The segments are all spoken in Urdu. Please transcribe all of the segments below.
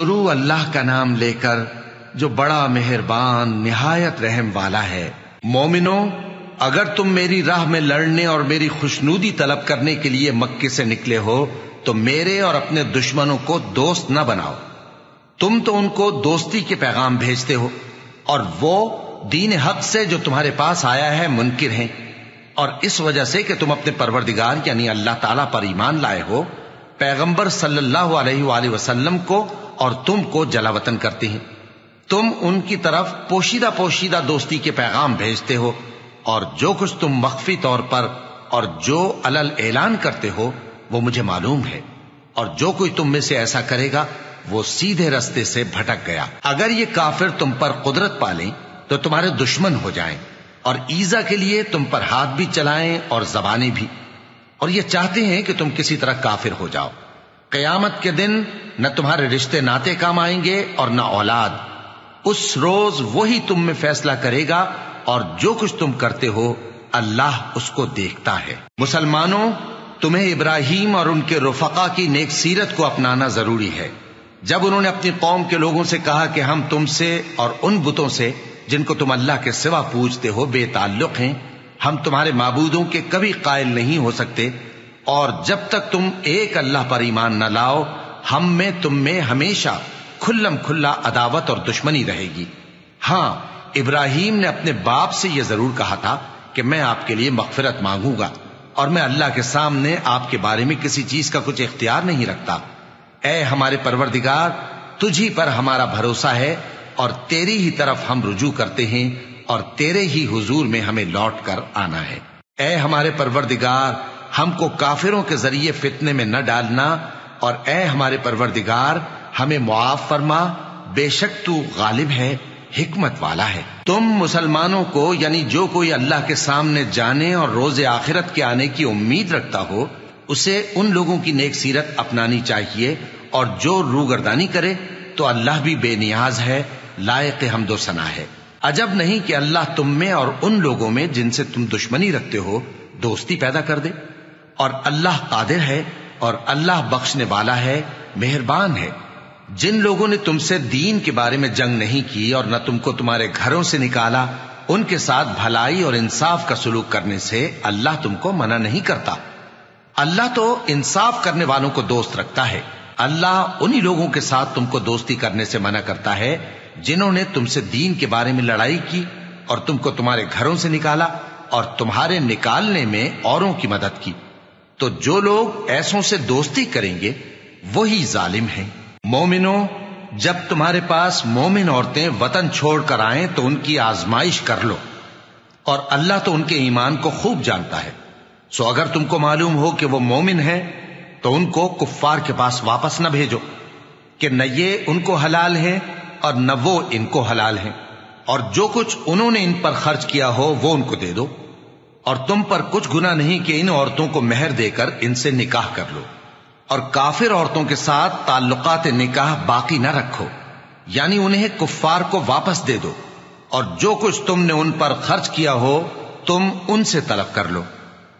شروع اللہ کا نام لے کر جو بڑا مہربان نہایت رحم والا ہے۔ مومنو، اگر تم میری راہ میں لڑنے اور میری خوشنودی طلب کرنے کے لیے مکے سے نکلے ہو تو میرے اور اپنے دشمنوں کو دوست نہ بناؤ۔ تم تو ان کو دوستی کے پیغام بھیجتے ہو اور وہ دین حق سے جو تمہارے پاس آیا ہے منکر ہیں، اور اس وجہ سے کہ تم اپنے پروردگار یعنی اللہ تعالیٰ پر ایمان لائے ہو، پیغمبر صلی اللہ علیہ وآلہ وسلم کو اور تم کو جلا وطن کرتے ہیں۔ تم ان کی طرف پوشیدہ پوشیدہ دوستی کے پیغام بھیجتے ہو، اور جو کچھ تم مخفی طور پر اور جو علل اعلان کرتے ہو وہ مجھے معلوم ہے، اور جو کوئی تم میں سے ایسا کرے گا وہ سیدھے رستے سے بھٹک گیا۔ اگر یہ کافر تم پر قدرت پالیں تو تمہارے دشمن ہو جائیں، اور ایذا کے لیے تم پر ہاتھ بھی چلائیں اور زبانیں بھی، اور یہ چاہتے ہیں کہ تم کسی طرح کافر ہو جاؤ۔ قیامت کے دن نہ تمہارے رشتے ناتے کام آئیں گے اور نہ اولاد۔ اس روز وہی تم میں فیصلہ کرے گا، اور جو کچھ تم کرتے ہو اللہ اس کو دیکھتا ہے۔ مسلمانوں، تمہیں ابراہیم اور ان کے رفقا کی نیک سیرت کو اپنانا ضروری ہے۔ جب انہوں نے اپنی قوم کے لوگوں سے کہا کہ ہم تم سے اور ان بتوں سے جن کو تم اللہ کے سوا پوجتے ہو بے تعلق ہیں، ہم تمہارے معبودوں کے کبھی قائل نہیں ہو سکتے، اور جب تک تم ایک اللہ پر ایمان نہ لاؤ ہم میں تم میں ہمیشہ کھلم کھلا عداوت اور دشمنی رہے گی۔ ہاں، ابراہیم نے اپنے باپ سے یہ ضرور کہا تھا کہ میں آپ کے لیے مغفرت مانگوں گا، اور میں اللہ کے سامنے آپ کے بارے میں کسی چیز کا کچھ اختیار نہیں رکھتا۔ اے ہمارے پروردگار، تجھی پر ہمارا بھروسہ ہے، اور تیری ہی طرف ہم رجوع کرتے ہیں، اور تیرے ہی حضور میں ہمیں لوٹ کر آنا ہے۔ اے ہمارے پروردگار، ہم کو کافروں کے ذریعے فتنے میں نہ ڈالنا، اور اے ہمارے پروردگار ہمیں معاف فرما، بے شک تو غالب ہے، حکمت والا ہے۔ تم مسلمانوں کو یعنی جو کوئی اللہ کے سامنے جانے اور روز آخرت کے آنے کی امید رکھتا ہو اسے ان لوگوں کی نیک سیرت اپنانی چاہیے، اور جو روگردانی کرے تو اللہ بھی بے نیاز ہے، لائق حمد و ثنا ہے۔ عجب نہیں کہ اللہ تم میں اور ان لوگوں میں جن سے تم دشمنی رکھتے ہو دوستی پیدا کر دے، اور اللہ قادر ہے، اور اللہ بخشنے والا ہے، مہربان ہے۔ جن لوگوں نے تم سے دین کے بارے میں جنگ نہیں کی اور نہ تم کو تمہارے گھروں سے نکالا، ان کے ساتھ بھلائی اور انصاف کا سلوک کرنے سے اللہ تم کو منع نہیں کرتا۔ اللہ تو انصاف کرنے والوں کو دوست رکھتا ہے۔ اللہ انہی لوگوں کے ساتھ تم کو دوستی کرنے سے منع کرتا ہے جنہوں نے تم سے دین کے بارے میں لڑائی کی اور تم کو تمہارے گھروں سے نکالا اور تمہارے نکالنے میں اوروں کی مدد کی۔ تو جو لوگ ایسوں سے دوستی کریں گے وہی ظالم ہیں۔ مومنوں، جب تمہارے پاس مومن عورتیں وطن چھوڑ کر آئیں تو ان کی آزمائش کر لو، اور اللہ تو ان کے ایمان کو خوب جانتا ہے۔ سو اگر تم کو معلوم ہو کہ وہ مومن ہیں تو ان کو کفار کے پاس واپس نہ بھیجو کہ نہ یہ ان کو حلال ہیں اور نہ وہ ان کو حلال ہیں، اور جو کچھ انہوں نے ان پر خرچ کیا ہو وہ ان کو دے دو، اور تم پر کچھ گناہ نہیں کہ ان عورتوں کو مہر دے کر ان سے نکاح کر لو، اور کافر عورتوں کے ساتھ تعلقات نکاح باقی نہ رکھو، یعنی انہیں کفار کو واپس دے دو، اور جو کچھ تم نے ان پر خرچ کیا ہو تم ان سے طلب کر لو،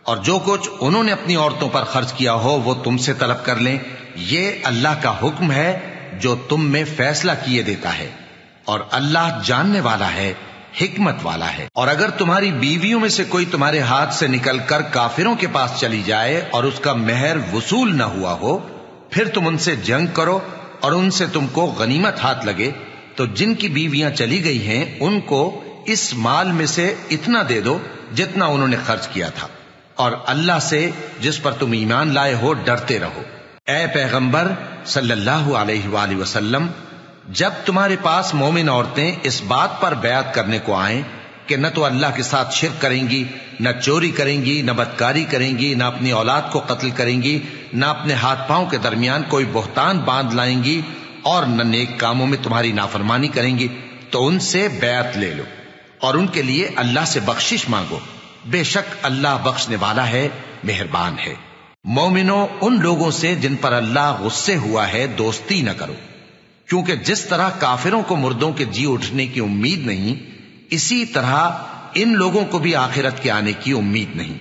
اور جو کچھ انہوں نے اپنی عورتوں پر خرچ کیا ہو وہ تم سے طلب کر لیں۔ یہ اللہ کا حکم ہے جو تم میں فیصلہ کیے دیتا ہے، اور اللہ جاننے والا ہے، حکمت والا ہے۔ اور اگر تمہاری بیویوں میں سے کوئی تمہارے ہاتھ سے نکل کر کافروں کے پاس چلی جائے اور اس کا مہر وصول نہ ہوا ہو، پھر تم ان سے جنگ کرو اور ان سے تم کو غنیمت ہاتھ لگے، تو جن کی بیویاں چلی گئی ہیں ان کو اس مال میں سے اتنا دے دو جتنا انہوں نے خرچ کیا تھا، اور اللہ سے جس پر تم ایمان لائے ہو ڈرتے رہو۔ اے پیغمبر صلی اللہ علیہ وآلہ وسلم، جب تمہارے پاس مومن عورتیں اس بات پر بیعت کرنے کو آئیں کہ نہ تو اللہ کے ساتھ شرک کریں گی، نہ چوری کریں گی، نہ بدکاری کریں گی، نہ اپنی اولاد کو قتل کریں گی، نہ اپنے ہاتھ پاؤں کے درمیان کوئی بہتان باندھ لائیں گی، اور نہ نیک کاموں میں تمہاری نافرمانی کریں گی، تو ان سے بیعت لے لو اور ان کے لیے اللہ سے بخشش مانگو، بے شک اللہ بخشنے والا ہے، مہربان ہے۔ مومنوں، ان لوگوں سے جن پر اللہ غصے ہوا ہے دوستی نہ کرو، کیونکہ جس طرح کافروں کو مردوں کے جی اٹھنے کی امید نہیں، اسی طرح ان لوگوں کو بھی آخرت کے آنے کی امید نہیں۔